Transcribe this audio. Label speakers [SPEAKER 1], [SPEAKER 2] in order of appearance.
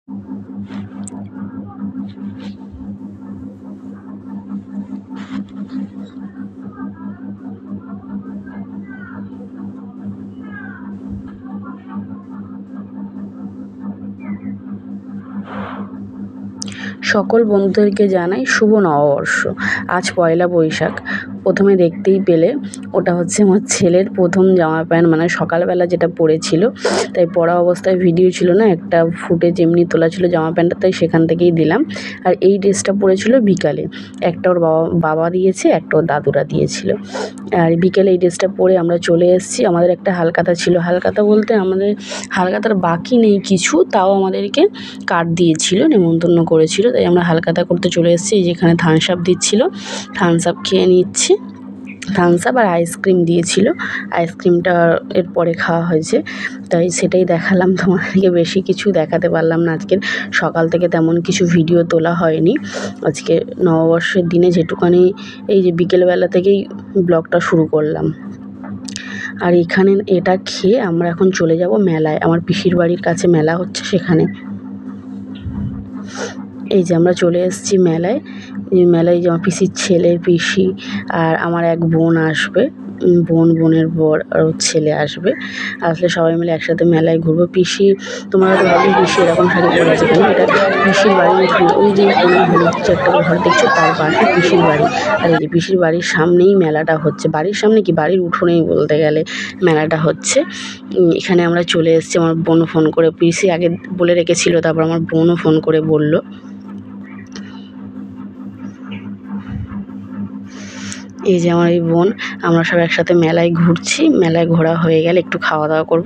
[SPEAKER 1] সকল বন্ধুদেরকে জানাই শুভ নববর্ষ। আজ পয়লা বৈশাখ। প্রথমে দেখতেই পেলে ওটা হচ্ছে আমার ছেলের প্রথম জামা প্যান্ট, মানে সকালবেলা যেটা পরেছিল, তাই পরা অবস্থায় ভিডিও ছিল না, একটা ফুটেজ এমনি তোলা ছিল জামা প্যান্টটা, তাই সেখান থেকেই দিলাম। আর এই ড্রেসটা পরেছিল বিকালে, একটা ওর বাবা দিয়েছে, একটা ওর দাদুরা দিয়েছিল। আর বিকেলে এই ড্রেসটা পরে আমরা চলে এসেছি। আমাদের একটা হালখাতা ছিল, হালখাতা বলতে আমাদের হালখাতার বাকি নেই কিছু, তাও আমাদেরকে কার্ড দিয়েছিল, নেমন্তন্ন করেছিল, তাই আমরা হালখাতা করতে চলে এসেছি। যেখানে থামস আপ দিচ্ছিল, থামস আপ খেয়ে নিচ্ছি। থামস আপ আর আইসক্রিম দিয়েছিল, আইসক্রিমটা এরপরে খাওয়া হয়েছে, তাই সেটাই দেখালাম তোমাদেরকে। বেশি কিছু দেখাতে পারলাম না, আজকের সকাল থেকে তেমন কিছু ভিডিও তোলা হয়নি। আজকে নববর্ষের দিনে যেটুকানি, এই যে বিকেলবেলা থেকেই ব্লগটা শুরু করলাম। আর এখানে এটা খেয়ে আমরা এখন চলে যাব মেলায়। আমার পিসির বাড়ির কাছে মেলা হচ্ছে, সেখানে। এই যে আমরা চলে এসেছি মেলায়। এই মেলায় যে আমার পিসির ছেলে, পিসি আর আমার এক বোন আসবে, বোনের বর আর ওর ছেলে আসবে। আসলে সবাই মিলে একসাথে মেলায় ঘুরবো। পিসি, তোমরা হয়তো ভাববে পিসি এরকম শাড়ি পরে আছে কেন, এটা পিসির বাড়ির উঠোনে, ওই যে হলুদ যে একটা ঘর দেখছো, তার পাশে পিসির বাড়ি। আর এই যে পিসির বাড়ির সামনেই মেলাটা হচ্ছে, বাড়ির সামনে কি, বাড়ির উঠোনেই বলতে গেলে মেলাটা হচ্ছে। এখানে আমরা চলে এসেছি। আমার বোন ফোন করে, পিসি আগে বলে রেখেছিল, তারপর আমার বোনও ফোন করে বলল। এই যে আমার এই বোন, আমরা সব একসাথে মেলায় ঘুরছি। মেলায় ঘোরা হয়ে গেলে একটু খাওয়া দাওয়া করবো।